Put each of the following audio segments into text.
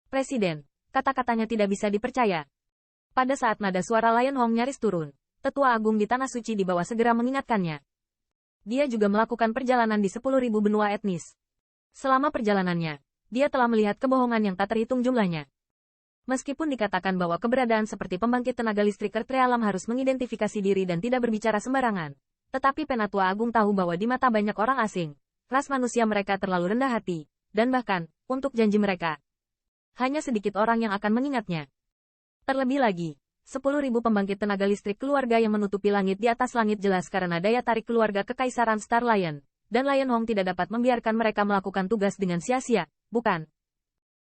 Presiden, kata-katanya tidak bisa dipercaya. Pada saat nada suara Lion Hong nyaris turun, Tetua Agung di Tanah Suci di bawah segera mengingatkannya. Dia juga melakukan perjalanan di 10.000 benua etnis. Selama perjalanannya, dia telah melihat kebohongan yang tak terhitung jumlahnya. Meskipun dikatakan bahwa keberadaan seperti pembangkit tenaga listrik Earth Realm harus mengidentifikasi diri dan tidak berbicara sembarangan, tetapi Penatua Agung tahu bahwa di mata banyak orang asing, ras manusia mereka terlalu rendah hati, dan bahkan, untuk janji mereka, hanya sedikit orang yang akan mengingatnya. Terlebih lagi, 10.000 pembangkit tenaga listrik keluarga yang menutupi langit di atas langit jelas karena daya tarik keluarga Kekaisaran Star Lion, dan Lion Hong tidak dapat membiarkan mereka melakukan tugas dengan sia-sia, bukan?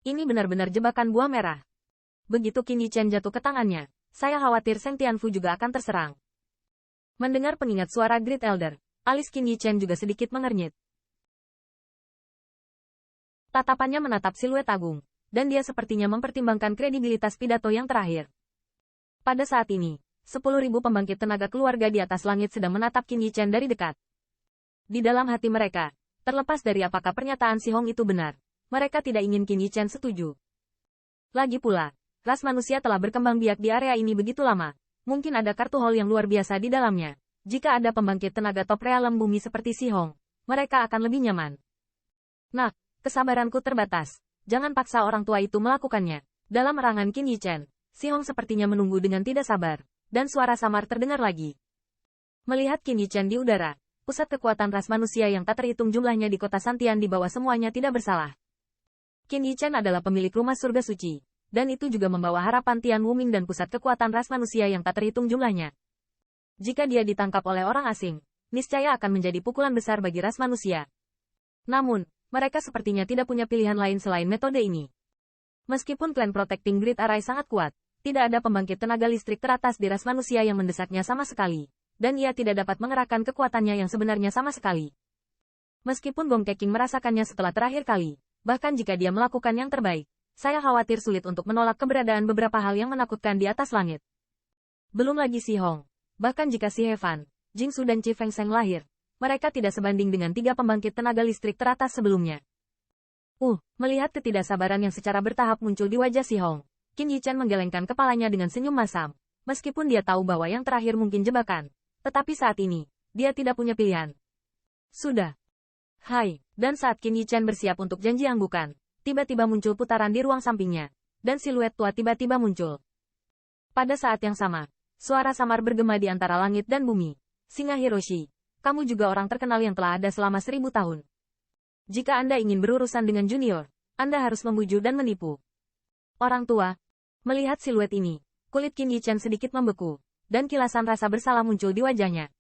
Ini benar-benar jebakan buah merah. Begitu Qin Yichen jatuh ke tangannya, saya khawatir Seng Tianfu juga akan terserang. Mendengar pengingat suara Great Elder, alis Qin Yichen juga sedikit mengernyit. Tatapannya menatap siluet agung, dan dia sepertinya mempertimbangkan kredibilitas pidato yang terakhir. Pada saat ini, 10.000 pembangkit tenaga keluarga di atas langit sedang menatap Qin Yichen dari dekat. Di dalam hati mereka, terlepas dari apakah pernyataan Si Hong itu benar, mereka tidak ingin Qin Yichen setuju. Lagi pula, ras manusia telah berkembang biak di area ini begitu lama, mungkin ada kartu hall yang luar biasa di dalamnya. Jika ada pembangkit tenaga top realem bumi seperti Si Hong, mereka akan lebih nyaman. Nah, kesabaranku terbatas. Jangan paksa orang tua itu melakukannya. Dalam erangan Qin Yichen, Si Hong sepertinya menunggu dengan tidak sabar, dan suara samar terdengar lagi. Melihat Qin Yichen di udara, pusat kekuatan ras manusia yang tak terhitung jumlahnya di kota Santian di bawah semuanya tidak bersalah. Qin Yichen adalah pemilik rumah surga suci, dan itu juga membawa harapan Tian Wuming dan pusat kekuatan ras manusia yang tak terhitung jumlahnya. Jika dia ditangkap oleh orang asing, niscaya akan menjadi pukulan besar bagi ras manusia. Namun, mereka sepertinya tidak punya pilihan lain selain metode ini. Meskipun klan Protecting Grid Array sangat kuat, tidak ada pembangkit tenaga listrik teratas di ras manusia yang mendesaknya sama sekali, dan ia tidak dapat mengerahkan kekuatannya yang sebenarnya sama sekali. Meskipun Gong Keqing merasakannya setelah terakhir kali, bahkan jika dia melakukan yang terbaik, saya khawatir sulit untuk menolak keberadaan beberapa hal yang menakutkan di atas langit. Belum lagi Si Hong, bahkan jika Si He Fan, Jingsu dan Chi Feng Sheng lahir, mereka tidak sebanding dengan 3 pembangkit tenaga listrik teratas sebelumnya. Melihat ketidaksabaran yang secara bertahap muncul di wajah Si Hong, Qin Yichen menggelengkan kepalanya dengan senyum masam, meskipun dia tahu bahwa yang terakhir mungkin jebakan, tetapi saat ini, dia tidak punya pilihan. Sudah. Dan saat Qin Yichen bersiap untuk janji anggukan, tiba-tiba muncul putaran di ruang sampingnya, dan siluet tua tiba-tiba muncul. Pada saat yang sama, suara samar bergema di antara langit dan bumi. Singa Hiroshi, kamu juga orang terkenal yang telah ada selama 1000 tahun. Jika Anda ingin berurusan dengan junior, Anda harus membujuk dan menipu. Orang tua. Melihat siluet ini, kulit Qin Yichen sedikit membeku, dan kilasan rasa bersalah muncul di wajahnya.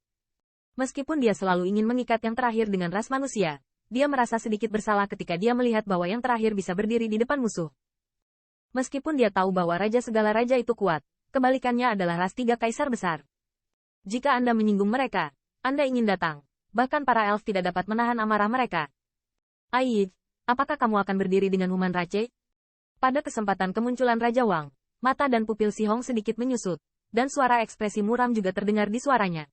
Meskipun dia selalu ingin mengikat yang terakhir dengan ras manusia, dia merasa sedikit bersalah ketika dia melihat bahwa yang terakhir bisa berdiri di depan musuh. Meskipun dia tahu bahwa raja segala raja itu kuat, kebalikannya adalah ras 3 kaisar besar. Jika Anda menyinggung mereka, Anda ingin datang. Bahkan para elf tidak dapat menahan amarah mereka. Apakah kamu akan berdiri dengan Human Rache? Pada kesempatan kemunculan Raja Wang, mata dan pupil Si Hong sedikit menyusut, dan suara ekspresi muram juga terdengar di suaranya.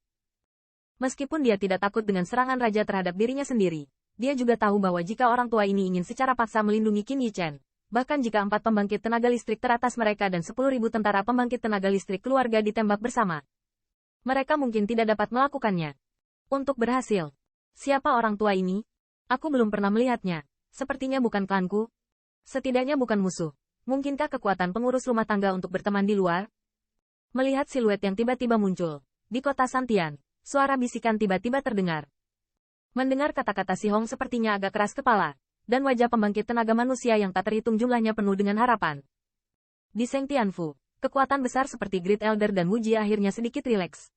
Meskipun dia tidak takut dengan serangan raja terhadap dirinya sendiri, dia juga tahu bahwa jika orang tua ini ingin secara paksa melindungi Qin Yichen, bahkan jika 4 pembangkit tenaga listrik teratas mereka dan 10.000 tentara pembangkit tenaga listrik keluarga ditembak bersama, mereka mungkin tidak dapat melakukannya. Untuk berhasil. Siapa orang tua ini? Aku belum pernah melihatnya. Sepertinya bukan klanku. Setidaknya bukan musuh. Mungkinkah kekuatan pengurus rumah tangga untuk berteman di luar? Melihat siluet yang tiba-tiba muncul. Di kota Santian, suara bisikan tiba-tiba terdengar. Mendengar kata-kata Si Hong sepertinya agak keras kepala, dan wajah pembangkit tenaga manusia yang tak terhitung jumlahnya penuh dengan harapan. Di Seng Tianfu, kekuatan besar seperti Great Elder dan Wuji akhirnya sedikit rileks.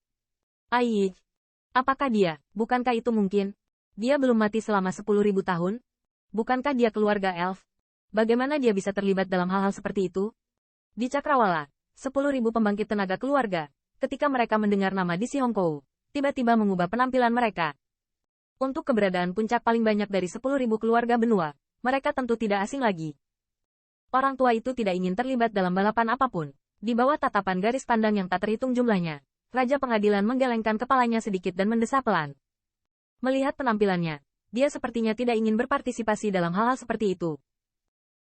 Apakah dia? Bukankah itu mungkin? Dia belum mati selama 10.000 tahun? Bukankah dia keluarga elf? Bagaimana dia bisa terlibat dalam hal-hal seperti itu? Di Cakrawala, 10.000 pembangkit tenaga keluarga, ketika mereka mendengar nama di Si Hong Kou, tiba-tiba mengubah penampilan mereka. Untuk keberadaan puncak paling banyak dari 10.000 keluarga benua, mereka tentu tidak asing lagi. Orang tua itu tidak ingin terlibat dalam balapan apapun. Di bawah tatapan garis pandang yang tak terhitung jumlahnya, Raja Pengadilan menggelengkan kepalanya sedikit dan mendesah pelan. Melihat penampilannya, dia sepertinya tidak ingin berpartisipasi dalam hal-hal seperti itu.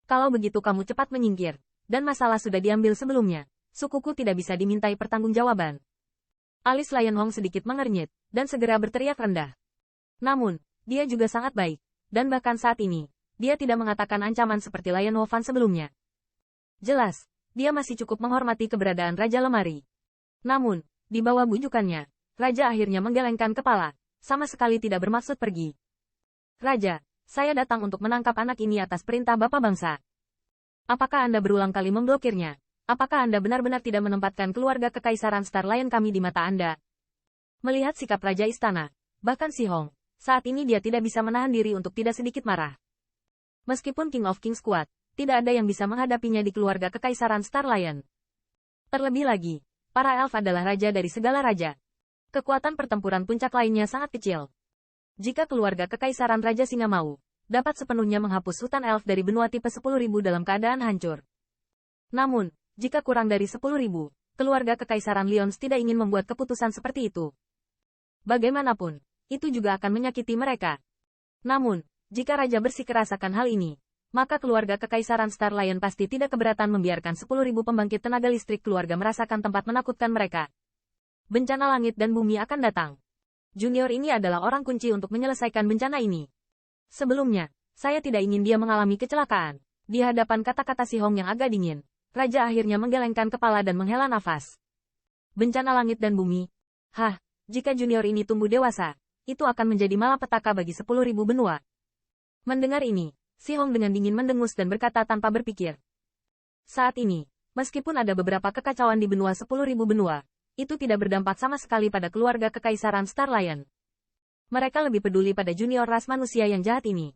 Kalau begitu kamu cepat menyingkir, dan masalah sudah diambil sebelumnya. Sukuku tidak bisa dimintai pertanggungjawaban. Alis Lion Hong sedikit mengernyit, dan segera berteriak rendah. Namun, dia juga sangat baik, dan bahkan saat ini, dia tidak mengatakan ancaman seperti Lion Hofan sebelumnya. Jelas, dia masih cukup menghormati keberadaan Raja Lemari. Namun, di bawah bujukannya, Raja akhirnya menggelengkan kepala, sama sekali tidak bermaksud pergi. Raja, saya datang untuk menangkap anak ini atas perintah Bapak Bangsa. Apakah Anda berulang kali memblokirnya? Apakah Anda benar-benar tidak menempatkan keluarga Kekaisaran Star Lion kami di mata Anda? Melihat sikap Raja Istana, bahkan Si Hong, saat ini dia tidak bisa menahan diri untuk tidak sedikit marah. Meskipun King of Kings kuat, tidak ada yang bisa menghadapinya di keluarga Kekaisaran Star Lion. Terlebih lagi, para elf adalah raja dari segala raja. Kekuatan pertempuran puncak lainnya sangat kecil. Jika keluarga Kekaisaran Raja Singa mau, dapat sepenuhnya menghapus hutan elf dari benua tipe 10.000 dalam keadaan hancur. Namun, jika kurang dari 10.000, keluarga Kekaisaran Lions tidak ingin membuat keputusan seperti itu. Bagaimanapun, itu juga akan menyakiti mereka. Namun, jika Raja bersikeras akan hal ini, maka keluarga Kekaisaran Star Lion pasti tidak keberatan membiarkan 10.000 pembangkit tenaga listrik keluarga merasakan tempat menakutkan mereka. Bencana langit dan bumi akan datang. Junior ini adalah orang kunci untuk menyelesaikan bencana ini. Sebelumnya, saya tidak ingin dia mengalami kecelakaan. Di hadapan kata-kata Si Hong yang agak dingin, Raja akhirnya menggelengkan kepala dan menghela nafas. Bencana langit dan bumi. Hah, jika junior ini tumbuh dewasa, itu akan menjadi malapetaka bagi 10.000 benua. Mendengar ini, Si Hong dengan dingin mendengus dan berkata tanpa berpikir. Saat ini, meskipun ada beberapa kekacauan di benua 10.000 benua, itu tidak berdampak sama sekali pada keluarga Kekaisaran Star Lion. Mereka lebih peduli pada junior ras manusia yang jahat ini.